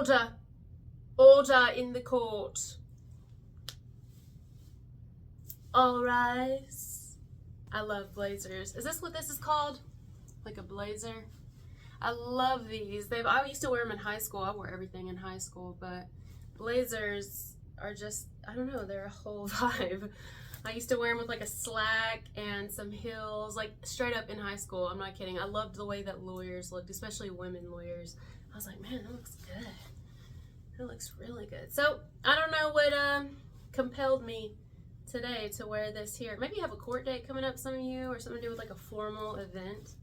Order. Order in the court. All rise. I love blazers. Is this what this is called? Like a blazer? I love these. I used to wear them in high school. I wore everything in high school, but blazers are just, I don't know, they're a whole vibe. I used to wear them with like a slack and some heels, like straight up in high school. I'm not kidding. I loved the way that lawyers looked, especially women lawyers. I was like, man, that looks good. That looks really good. So I don't know what compelled me today to wear this here. Maybe you have a court date coming up, some of you, or something to do with like a formal event.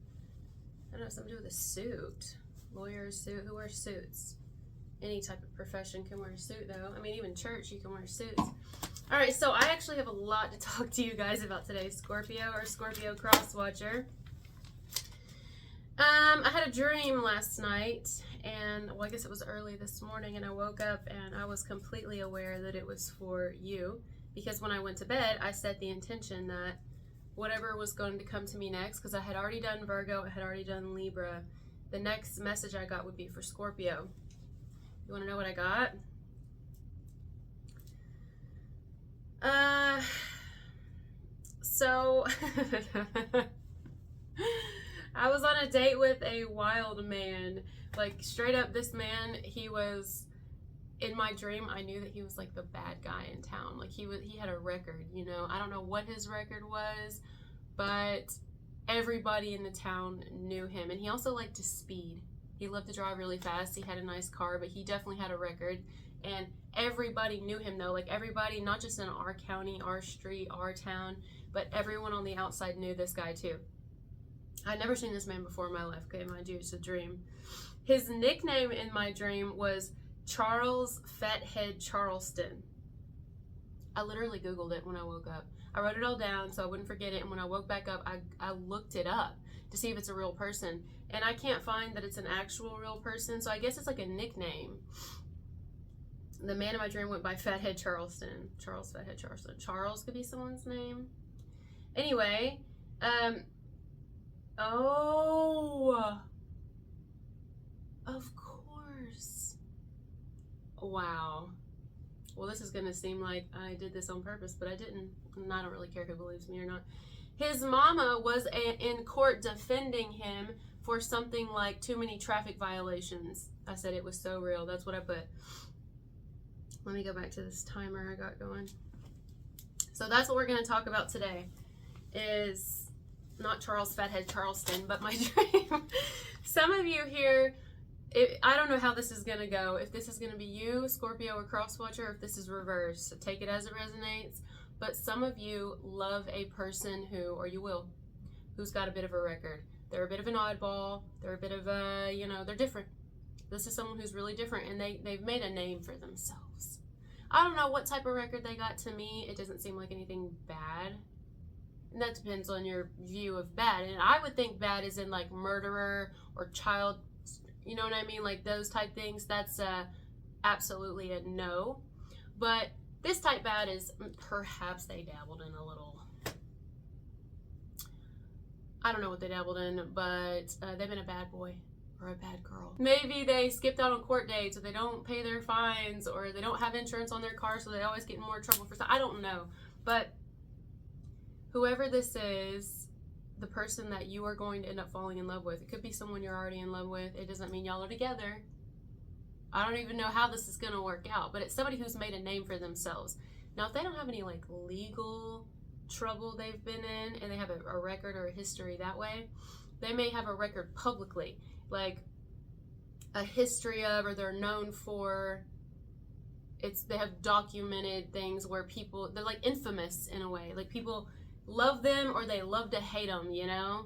I don't know, something to do with a suit. Lawyers, suit. Who wears suits? Any type of profession can wear a suit, though. I mean, even church, you can wear suits. All right, so I actually have a lot to talk to you guys about today, Scorpio or Scorpio cross watcher. I had a dream last night, and well, I guess it was early this morning, and I woke up and I was completely aware that it was for you, because when I went to bed, I set the intention that whatever was going to come to me next, because I had already done Virgo, I had already done Libra, the next message I got would be for Scorpio. You want to know what I got? So I was on a date with a wild man. Like, straight up, this man, he was, in my dream, I knew that he was like the bad guy in town. Like, he had a record, you know. I don't know what his record was, but everybody in the town knew him. And he also liked to speed. He loved to drive really fast. He had a nice car, but he definitely had a record. And everybody knew him, though. Like, everybody, not just in our county, our street, our town, but everyone on the outside knew this guy, too. I'd never seen this man before in my life. Okay, mind you, it's a dream. His nickname in my dream was Charles Fathead Charleston. I literally Googled it when I woke up. I wrote it all down so I wouldn't forget it. And when I woke back up, I looked it up to see if it's a real person. And I can't find that it's an actual real person. So I guess it's like a nickname. The man in my dream went by Fathead Charleston. Charles Fathead Charleston. Charles could be someone's name. Anyway, oh, of course. Wow. Well, this is going to seem like I did this on purpose, but I didn't. And I don't really care who believes me or not. His mama was in court defending him for something like too many traffic violations. I said it was so real. That's what I put. Let me go back to this timer I got going. So that's what we're going to talk about today. Is not Charles Fathead Charleston, but my dream. Some of you here, I don't know how this is going to go. If this is going to be you, Scorpio or cross watcher, or if this is reverse. So take it as it resonates. But some of you love a person who, or you will, who's got a bit of a record. They're a bit of an oddball. They're a bit of a, you know, they're different. This is someone who's really different, and they've made a name for themselves. I don't know what type of record they got. To me, it doesn't seem like anything bad. And that depends on your view of bad. And I would think bad is in like murderer or child, you know what I mean? Like those type things. That's absolutely a no. But this type bad is perhaps they dabbled in a little, I don't know what they dabbled in, but they've been a bad boy or a bad girl. Maybe they skipped out on court dates, or they don't pay their fines, or they don't have insurance on their car, so they always get in more trouble for something. I don't know. But whoever this is, the person that you are going to end up falling in love with, it could be someone you're already in love with. It doesn't mean y'all are together. I don't even know how this is going to work out, but it's somebody who's made a name for themselves. Now, if they don't have any like legal trouble they've been in, and they have a record or a history that way, they may have a record publicly, like a history of, or they're known for, they have documented things where people, they're like infamous in a way, like people love them or they love to hate them, you know?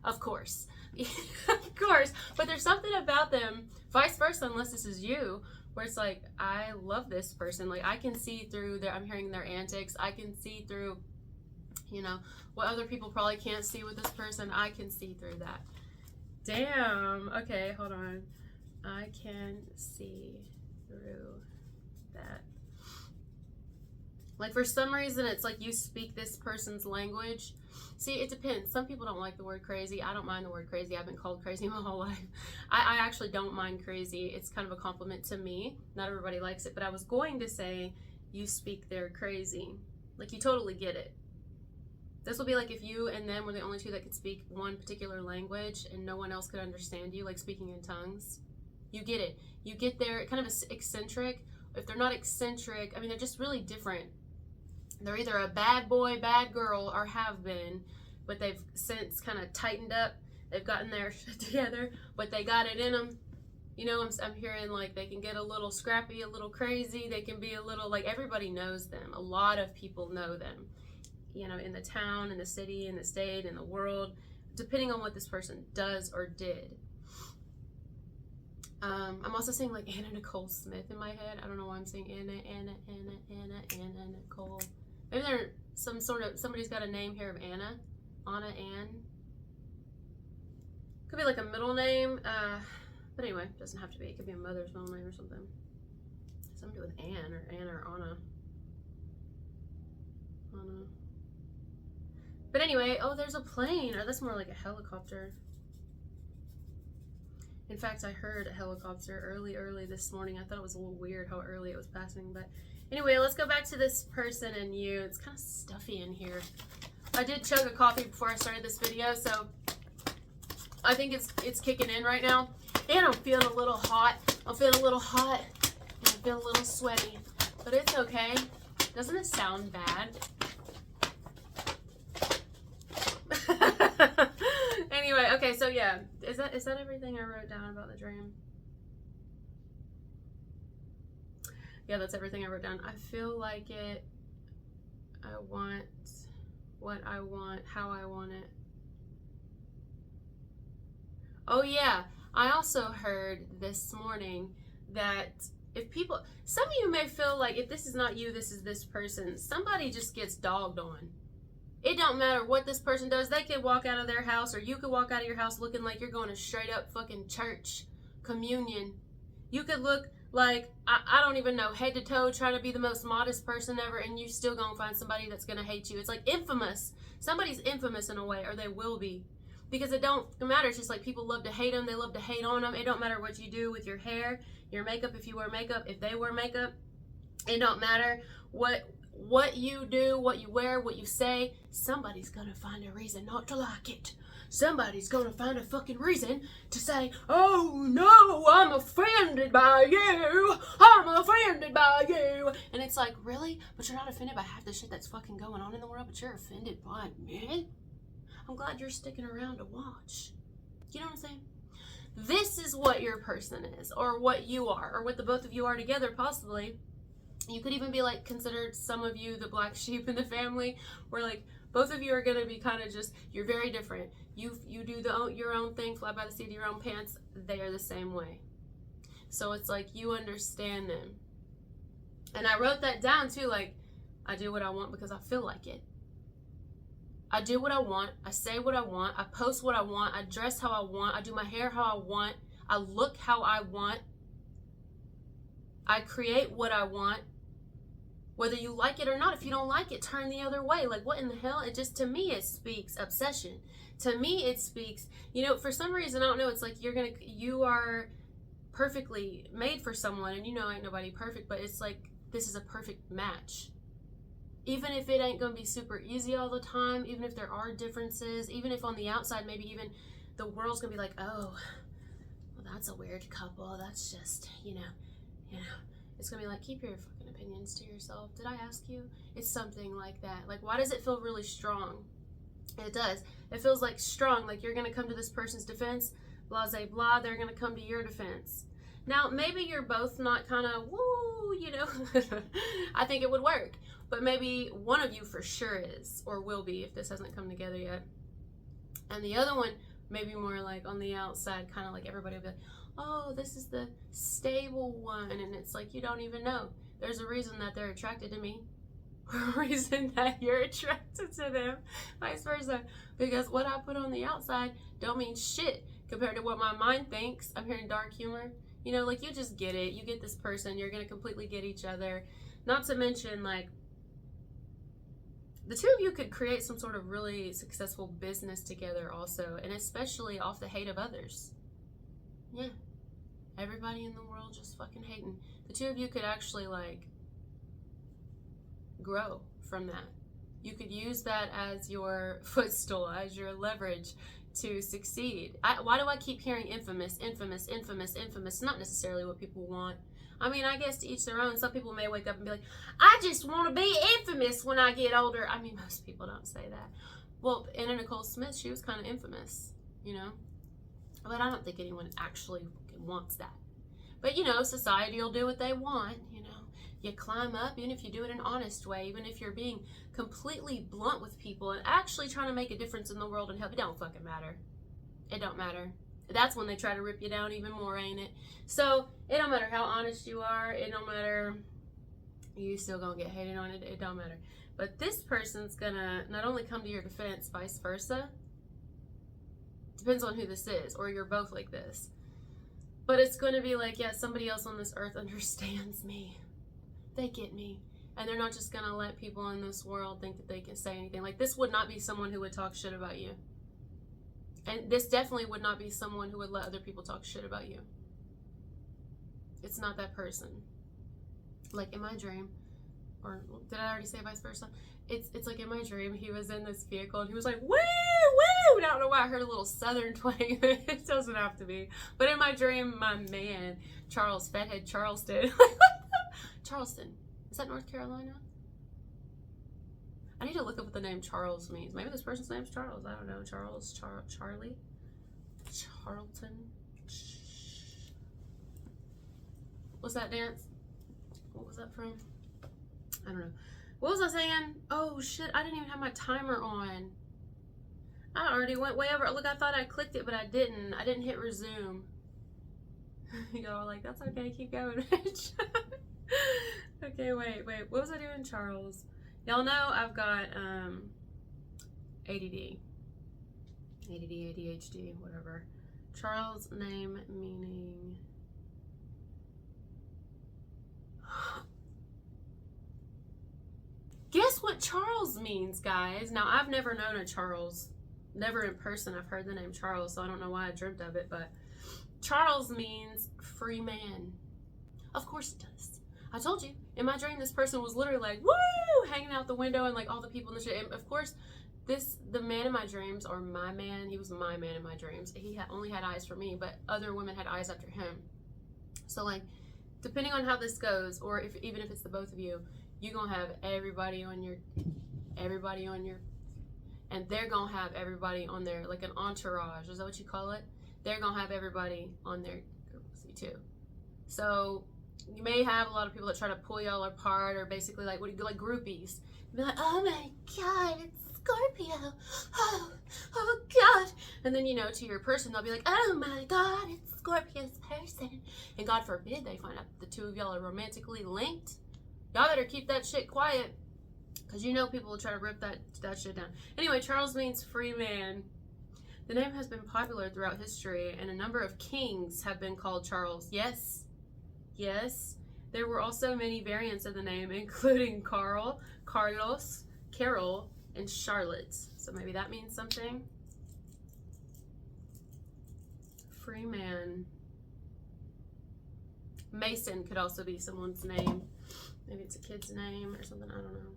Of course. Of course. But there's something about them, vice versa, unless this is you, where it's like, I love this person. Like, I can see through I'm hearing their antics. I can see through, you know, what other people probably can't see with this person. I can see through that. Damn. Okay, hold on. I can see through that. Like for some reason, it's like you speak this person's language. See, it depends. Some people don't like the word crazy. I don't mind the word crazy. I've been called crazy my whole life. I actually don't mind crazy. It's kind of a compliment to me. Not everybody likes it, but I was going to say you speak their crazy. Like you totally get it. This will be like if you and them were the only two that could speak one particular language and no one else could understand you, like speaking in tongues. You get it. You get their kind of eccentric. If they're not eccentric, I mean, they're just really different. They're either a bad boy, bad girl, or have been, but they've since kind of tightened up. They've gotten their shit together, but they got it in them. You know, I'm hearing like they can get a little scrappy, a little crazy. They can be a little, like everybody knows them. A lot of people know them, you know, in the town, in the city, in the state, in the world, depending on what this person does or did. I'm also saying like Anna Nicole Smith in my head. I don't know why I'm saying Anna Nicole. Maybe they're somebody's got a name here of Anna. Ann. Could be like a middle name. But anyway, doesn't have to be. It could be a mother's middle name or something. Something with Ann or Anna. But anyway, oh, there's a plane. Or that's more like a helicopter. In fact, I heard a helicopter early this morning. I thought it was a little weird how early it was passing. But anyway, let's go back to this person and you. It's kind of stuffy in here. I did chug a coffee before I started this video, so I think it's kicking in right now. And I'm feeling a little hot. I'm feeling a little hot. And I'm feeling a little sweaty. But it's okay. Doesn't it sound bad? Anyway, okay, so yeah. Is that everything I wrote down about the dream? Yeah, that's everything I wrote down. I feel like it. I want what I want, how I want it. Oh yeah, I also heard this morning that if people, some of you may feel like if this is not you, this is this person. Somebody just gets dogged on. It don't matter what this person does. They could walk out of their house, or you could walk out of your house looking like you're going to straight up fucking church, communion. You could look like, I don't even know, head to toe, trying to be the most modest person ever, and you're still going to find somebody that's going to hate you. It's like infamous. Somebody's infamous in a way, or they will be. Because it don't matter. It's just like people love to hate them. They love to hate on them. It don't matter what you do with your hair, your makeup, if you wear makeup, if they wear makeup. It don't matter what you do, what you wear, what you say. Somebody's gonna find a reason not to like it. Somebody's gonna find a fucking reason to say, oh no, I'm offended by you. I'm offended by you. And it's like, really? But you're not offended by half the shit that's fucking going on in the world, but you're offended by me? I'm glad you're sticking around to watch. You know what I'm saying? This is what your person is, or what you are, or what the both of you are together, possibly. You could even be like considered, some of you, the black sheep in the family, where like both of you are gonna be kind of just, you're very different. You do your own thing, fly by the seat of your own pants. They are the same way. So it's like you understand them. And I wrote that down too, like I do what I want because I feel like it. I do what I want. I say what I want. I post what I want. I dress how I want. I do my hair how I want. I look how I want. I create what I want. Whether you like it or not, if you don't like it, turn the other way. Like, what in the hell? It just, to me, it speaks obsession. To me, it speaks, you know, for some reason, I don't know, it's like you are perfectly made for someone, and you know ain't nobody perfect, but it's like, this is a perfect match. Even if it ain't gonna be super easy all the time, even if there are differences, even if on the outside, maybe even the world's gonna be like, oh, well, that's a weird couple. That's just, you know, it's gonna be like, keep your fucking opinions to yourself. Did I ask you? It's something like that. Like, why does it feel really strong? It does. It feels like strong, like you're gonna come to this person's defense, blah, blah, blah, they're gonna come to your defense. Now, maybe you're both not kind of, woo, you know, I think it would work. But maybe one of you for sure is, or will be, if this hasn't come together yet. And the other one, maybe more like on the outside, kind of like everybody will be like, oh, this is the stable one. And it's like, you don't even know. There's a reason that they're attracted to me. A reason that you're attracted to them. Vice versa. Because what I put on the outside don't mean shit compared to what my mind thinks. I'm hearing dark humor. You know, like you just get it. You get this person. You're going to completely get each other. Not to mention, like, the two of you could create some sort of really successful business together also, and especially off the hate of others. Yeah. Everybody in the world just fucking hating. The two of you could actually, like, grow from that. You could use that as your footstool, as your leverage to succeed. Why do I keep hearing infamous, infamous, infamous, infamous? Not necessarily what people want. I mean, I guess to each their own. Some people may wake up and be like, I just want to be infamous when I get older. I mean, most people don't say that. Well, Anna Nicole Smith, she was kind of infamous, you know? But I don't think anyone actually wants that. But, you know, society will do what they want, you know? You climb up, even if you do it in an honest way, even if you're being completely blunt with people and actually trying to make a difference in the world and help, it don't fucking matter. It don't matter. That's when they try to rip you down even more, ain't it? So, it don't matter how honest you are. It don't matter. You still gonna get hated on. It don't matter. But this person's gonna not only come to your defense, vice versa. Depends on who this is, or you're both like this. But it's gonna be like, yeah, somebody else on this earth understands me. They get me. And they're not just gonna let people in this world think that they can say anything. Like, this would not be someone who would talk shit about you. And this definitely would not be someone who would let other people talk shit about you. It's not that person. Like, in my dream, or did I already say vice versa? It's like in my dream, he was in this vehicle and he was like, woo, woo! And I don't know why I heard a little southern twang. It doesn't have to be. But in my dream, my man, Charles, Fathead Charleston. Charleston. Is that North Carolina? I need to look up what the name Charles means. Maybe this person's name's Charles. I don't know. Charles, Charlie, Charlton. What's that dance? What was that from? I don't know. What was I saying? Oh shit, I didn't even have my timer on. I already went way over. Look, I thought I clicked it, but I didn't. I didn't hit resume. Y'all like, that's okay, keep going, bitch. Okay, wait. What was I doing, Charles? Y'all know I've got ADD, ADHD, whatever. Charles name meaning. Guess what Charles means, guys? Now, I've never known a Charles. Never in person. I've heard the name Charles, so I don't know why I dreamt of it, but Charles means free man. Of course it does. I told you, in my dream, this person was literally like, woo, hanging out the window and like all the people in the shit. And of course, the man in my dreams, or my man, he was my man in my dreams. He only had eyes for me, but other women had eyes after him. So like, depending on how this goes, or even if it's the both of you, you're gonna have everybody on your, and they're gonna have everybody on their, like an entourage. Is that what you call it? They're gonna have everybody on their too. So you may have a lot of people that try to pull y'all apart, or basically like, what do you do, like groupies. Be like, oh my God, it's Scorpio. Oh God. And then, you know, to your person, they'll be like, oh my God, it's Scorpio's person. And God forbid they find out the two of y'all are romantically linked. Y'all better keep that shit quiet, because you know people will try to rip that shit down. Anyway, Charles means free man. The name has been popular throughout history, and a number of kings have been called Charles. Yes. Yes. There were also many variants of the name, including Carl, Carlos, Carol, and Charlotte. So maybe that means something. Free man. Mason could also be someone's name. Maybe it's a kid's name or something. I don't know.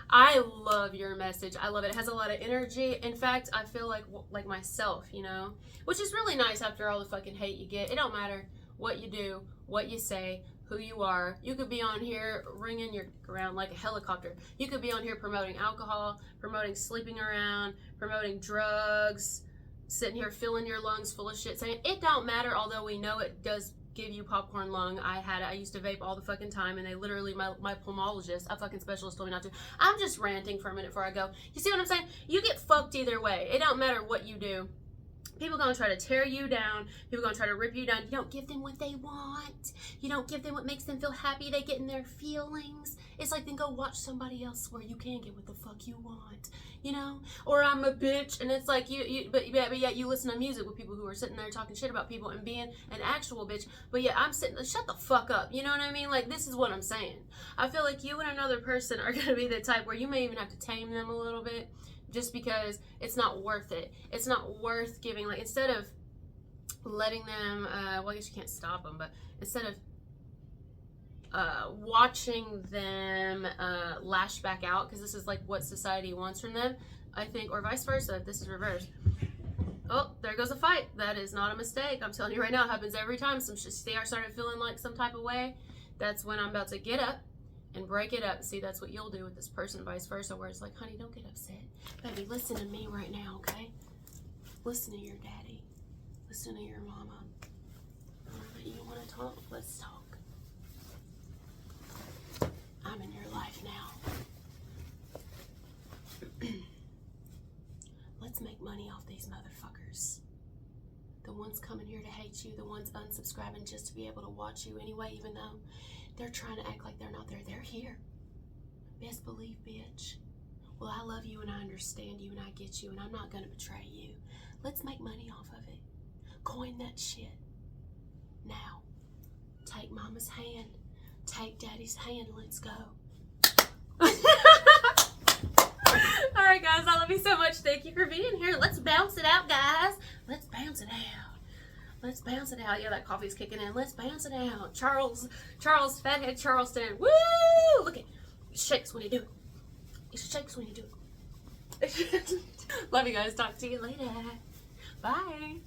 I love your message. I love it. It has a lot of energy. In fact, I feel like myself, you know, which is really nice after all the fucking hate you get. It don't matter what you do, what you say, who you are. You could be on here ringing your around like a helicopter. You could be on here promoting alcohol, promoting sleeping around, promoting drugs, sitting here filling your lungs full of shit, saying it don't matter, although we know it does give you popcorn lung. I used to vape all the fucking time, and they literally, my pulmonologist, a fucking specialist, told me not to. I'm just ranting for a minute before I go. You see what I'm saying? You get fucked either way. It don't matter what you do. People gonna try to tear you down. People gonna try to rip you down. You don't give them what they want. You don't give them what makes them feel happy. They get in their feelings. It's like, then go watch somebody else where you can get what the fuck you want, you know? Or I'm a bitch, and it's like but yet you listen to music with people who are sitting there talking shit about people and being an actual bitch. But yeah, I'm sitting, shut the fuck up. You know what I mean? Like, this is what I'm saying. I feel like you and another person are gonna be the type where you may even have to tame them a little bit, just because it's not worth it. It's not worth giving, like, instead of letting them, well, I guess you can't stop them, but instead of watching them lash back out, because this is like what society wants from them, I think, or vice versa, if this is reversed. Oh, there goes a fight. That is not a mistake. I'm telling you right now, it happens every time. Some shit, I started feeling like some type of way. That's when I'm about to get up and break it up. See, that's what you'll do with this person, vice versa, where it's like, honey, don't get upset. Baby, listen to me right now, okay? Listen to your daddy. Listen to your mama. You want to talk? Let's talk. I'm in your life now. Let's make money off these motherfuckers. The ones coming here to hate you, the ones unsubscribing just to be able to watch you anyway, even though they're trying to act like they're not there. They're here. Best believe, bitch. Well, I love you and I understand you and I get you and I'm not going to betray you. Let's make money off of it. Coin that shit. Now, take mama's hand. Take daddy's hand. Let's go. Alright, guys. I love you so much. Thank you for being here. Let's bounce it out, guys. Let's bounce it out. Let's bounce it out. Yeah, that coffee's kicking in. Let's bounce it out. Charles, Fathead Charleston. Woo! Look at it. It shakes when you do it. It shakes when you do it. Love you guys. Talk to you later. Bye.